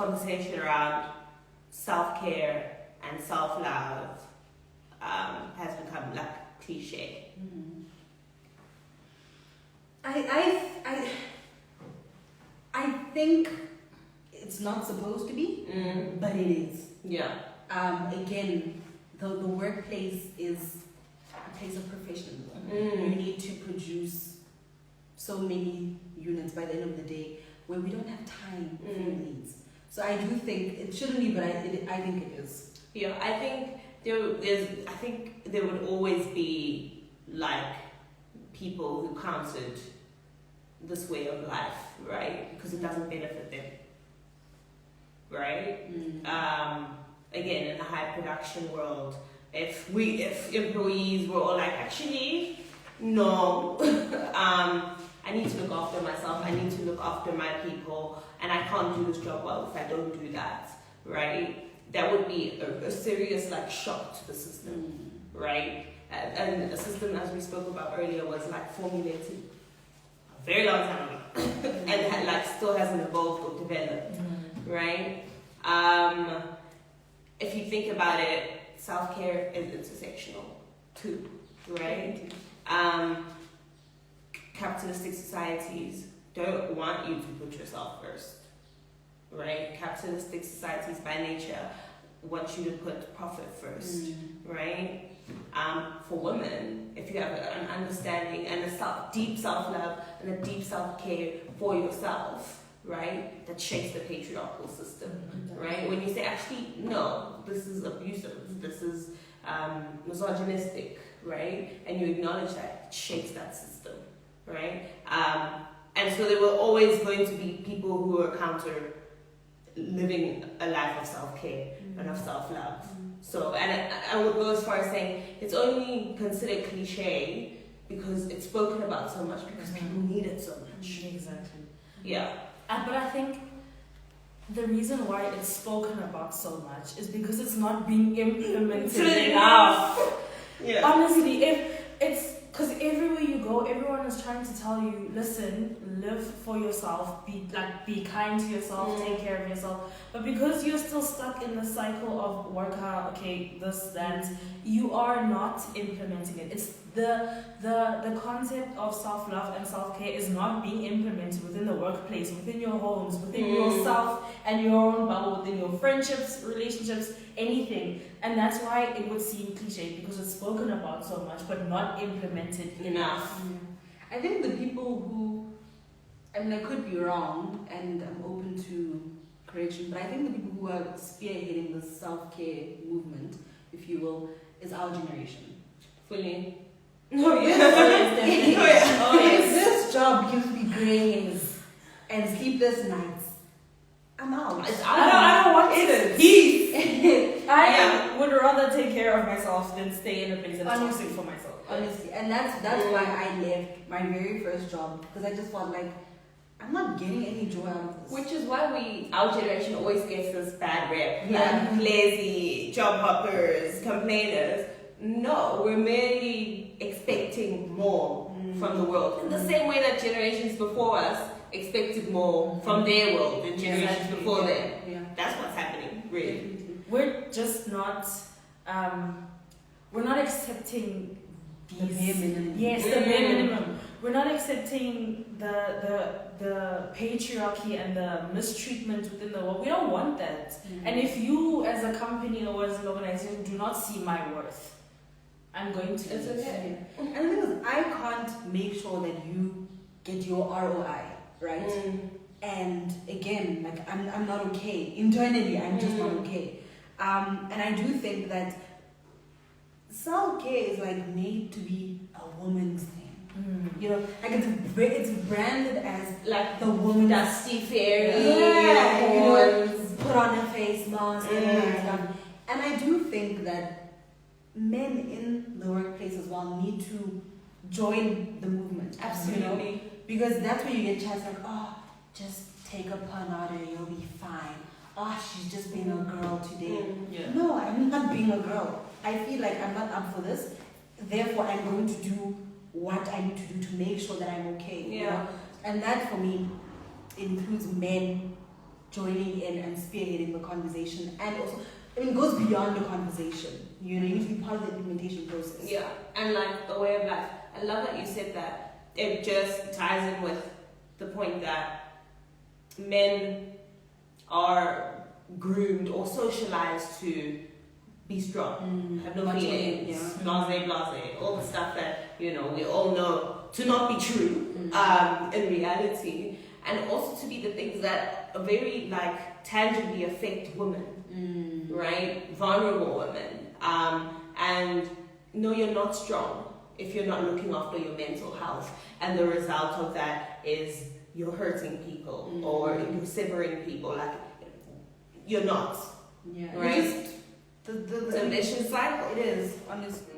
conversation around self-care and self-love has become like cliche. Mm. I think it's not supposed to be, but it is. Yeah. Again, the workplace is a place of professionalism. You need to produce so many units by the end of the day where we don't have time for your needs. So I do think it shouldn't be, but I think it is. Yeah, I think there would always be like people who counted this way of life, right? Because it doesn't benefit them, right? Again, in the high production world, if employees were all like, actually, no, I need to look after myself, I need to look after my people, and I can't do this job well if I don't do that, right? That would be a serious like shock to the system, right? And a system, as we spoke about earlier, was like formulated a very long time ago and still hasn't evolved or developed, right? If you think about it, self-care is intersectional too, right? Capitalistic societies don't want you to put yourself first, right? Capitalistic societies by nature want you to put profit first, right? For women, if you have an understanding and a deep self-love and a deep self-care for yourself, right, that shakes the patriarchal system, right? When you say, actually, no, this is abusive, this is misogynistic, right? And you acknowledge that, it shakes that system, right? And so there were always going to be people who were counter living a life of self-care and of self-love. So, and I would go as far as saying it's only considered cliche because it's spoken about so much because people need it so much. Exactly. Yeah. But I think the reason why it's spoken about so much is because it's not being implemented enough. Yeah. Honestly, if it's because everywhere you go, everyone is trying to tell you, listen, live for yourself, be kind to yourself, take care of yourself. But because you're still stuck in the cycle of work hard, okay, this, that, you are not implementing it. It's the concept of self-love and self-care is not being implemented within the workplace, within your homes, within yourself and your own bubble, within your friendships, relationships, anything. And that's why it would seem cliche, because it's spoken about so much but not implemented enough. I think the people who, I mean, I could be wrong and I'm open to correction, but I think the people who are spearheading the self-care movement, if you will, is our generation. Fully. Oh yes. Oh yes. This job gives me grays and sleepless nights. I'm out. I don't want it. Peace. I would rather take care of myself than stay in a place that's toxic for myself. Honestly, and that's why I left my very first job, because I just felt like I'm not getting any joy out of this. Which is why our generation always gets this bad rep. Yeah. Like lazy, job hoppers, complainers. No, we're merely expecting more from the world. In the same way that generations before us expected more from their world than generations before them. Yeah. That's what's happening, really. We're just not, we're not accepting The bare minimum. Yes, the bare minimum. We're not accepting the patriarchy and the mistreatment within the world. We don't want that. And if you, as a company or as an organization, do not see my worth, I'm going to. It's okay. And the thing is, I can't make sure that you get your ROI, right? And again, like I'm not okay internally. I'm just not okay. And I do think that self-care is like made to be a woman's thing. You know, like it's branded as Like the woman dusty fairy, yeah, you know, unicorns. put on a face mask and all that stuff. And I do think that men in the workplace as well need to join the movement. Absolutely. You know? Because that's where you get chats like, oh, just take a Panado, you'll be fine. Oh, she's just being a girl today. Yeah. No, I'm not being a girl. I feel like I'm not up for this. Therefore, I'm going to do what I need to do to make sure that I'm okay. You know? And that for me includes men joining in and spearheading the conversation, and also, I mean, it goes beyond the conversation. You know, you need to be part of the implementation process. Yeah, and like the way of life. I love that you said that. It just ties in with the point that men are groomed or socialized to be strong, have no Much feelings, yeah. blase, all the stuff that, you know, we all know to not be true in reality, and also to be the things that very like tangibly affect women, right? Vulnerable women, and no, you're not strong if you're not looking after your mental health, and the result of that is you're hurting people or you're severing people. Like, you're not. Yeah. Right? It's just, It's a vicious cycle. It is, honestly.